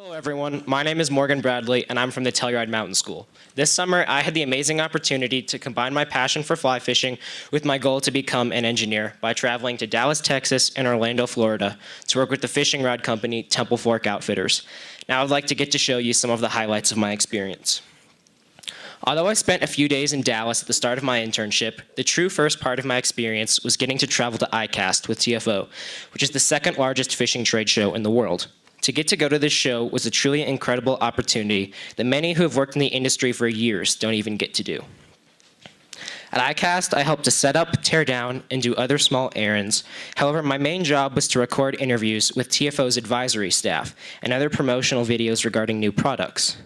Hello everyone, my name is Morgan Bradley and I'm from the Telluride Mountain School. This summer I had the amazing opportunity to combine my passion for fly fishing with my goal to become an engineer by traveling to Dallas, Texas and Orlando, Florida to work with the fishing rod company Temple Fork Outfitters. Now I'd like to get to show you some of the highlights of my experience. Although I spent a few days in Dallas at the start of my internship, the true first part of my experience was getting to travel to ICAST with TFO, which is the second largest fishing trade show in the world. To get to go to this show was a truly incredible opportunity that many who have worked in the industry for years don't even get to do. At ICAST, I helped to set up, tear down, and do other small errands. However, my main job was to record interviews with TFO's advisory staff and other promotional videos regarding new products.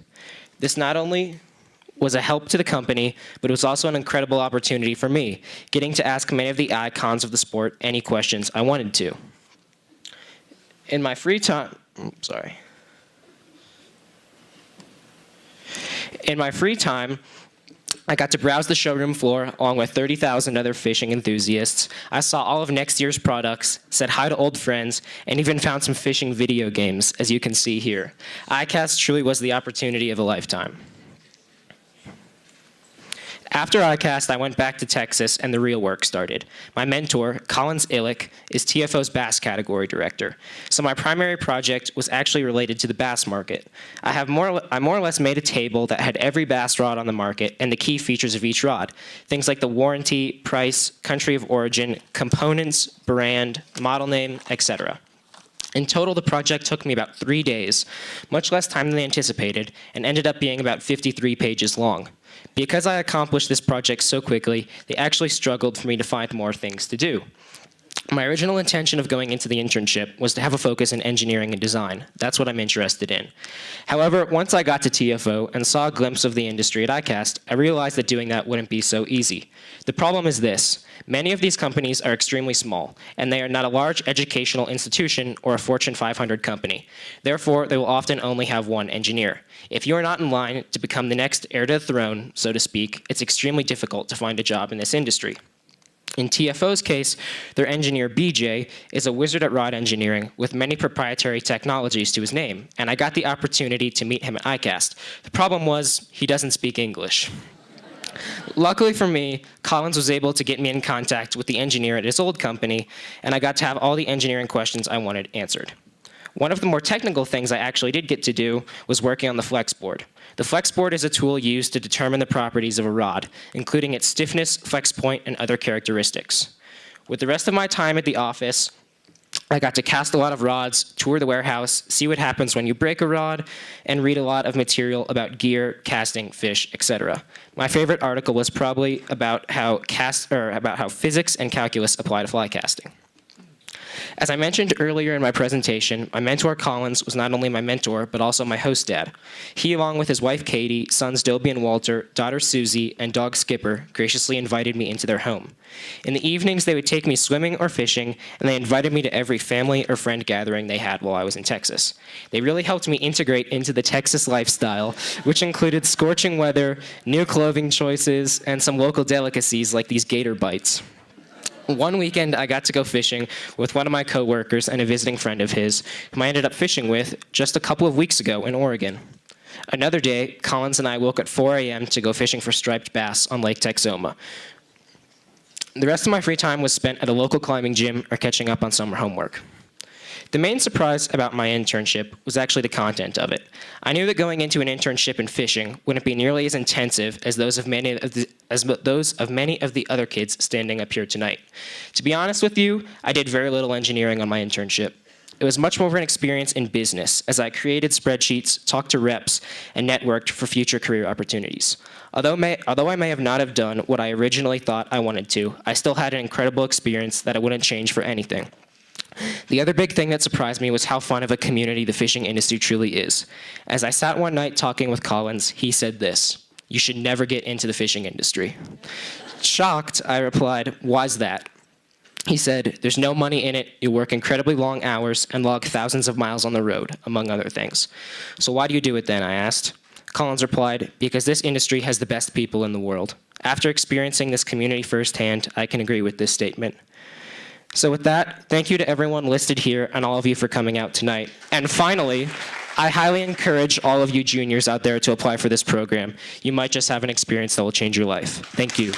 This not only was a help to the company, but it was also an incredible opportunity for me, getting to ask many of the icons of the sport any questions I wanted to. In my free time, I got to browse the showroom floor along with 30,000 other fishing enthusiasts. I saw all of next year's products, said hi to old friends, and even found some fishing video games, as you can see here. ICAST truly was the opportunity of a lifetime. After ICAST, I went back to Texas and the real work started. My mentor, Collins Illick, is TFO's bass category director. So my primary project was actually related to the bass market. I more or less made a table that had every bass rod on the market and the key features of each rod. Things like the warranty, price, country of origin, components, brand, model name, etc. In total, the project took me about 3 days, much less time than I anticipated, and ended up being about 53 pages long. Because I accomplished this project so quickly, they actually struggled for me to find more things to do. My original intention of going into the internship was to have a focus in engineering and design. That's what I'm interested in. However, once I got to TFO and saw a glimpse of the industry at ICAST, I realized that doing that wouldn't be so easy. The problem is this: many of these companies are extremely small, and they are not a large educational institution or a Fortune 500 company. Therefore, they will often only have one engineer. If you are not in line to become the next heir to the throne, so to speak, it's extremely difficult to find a job in this industry. In TFO's case, their engineer, BJ, is a wizard at rod engineering with many proprietary technologies to his name, and I got the opportunity to meet him at ICAST. The problem was, he doesn't speak English. Luckily for me, Collins was able to get me in contact with the engineer at his old company, and I got to have all the engineering questions I wanted answered. One of the more technical things I actually did get to do was working on the flex board. The flex board is a tool used to determine the properties of a rod, including its stiffness, flex point, and other characteristics. With the rest of my time at the office, I got to cast a lot of rods, tour the warehouse, see what happens when you break a rod, and read a lot of material about gear, casting, fish, etc. My favorite article was probably about how physics and calculus apply to fly casting. As I mentioned earlier in my presentation, my mentor Collins was not only my mentor, but also my host dad. He, along with his wife Katie, sons Dobie and Walter, daughter Susie, and dog Skipper, graciously invited me into their home. In the evenings, they would take me swimming or fishing, and they invited me to every family or friend gathering they had while I was in Texas. They really helped me integrate into the Texas lifestyle, which included scorching weather, new clothing choices, and some local delicacies like these gator bites. One weekend, I got to go fishing with one of my coworkers and a visiting friend of his, whom I ended up fishing with just a couple of weeks ago in Oregon. Another day, Collins and I woke at 4 a.m. to go fishing for striped bass on Lake Texoma. The rest of my free time was spent at a local climbing gym or catching up on summer homework. The main surprise about my internship was actually the content of it. I knew that going into an internship in fishing wouldn't be nearly as intensive as those of many of the other kids standing up here tonight. To be honest with you, I did very little engineering on my internship. It was much more of an experience in business, as I created spreadsheets, talked to reps, and networked for future career opportunities. Although I may have not have done what I originally thought I wanted to, I still had an incredible experience that I wouldn't change for anything. The other big thing that surprised me was how fun of a community the fishing industry truly is. As I sat one night talking with Collins, he said this: "You should never get into the fishing industry." Shocked, I replied, "Why's that?" He said, "There's no money in it, you work incredibly long hours, and log thousands of miles on the road, among other things." "So why do you do it then?" I asked. Collins replied, "Because this industry has the best people in the world. After experiencing this community firsthand, I can agree with this statement." So with that, thank you to everyone listed here and all of you for coming out tonight. And finally, I highly encourage all of you juniors out there to apply for this program. You might just have an experience that will change your life. Thank you.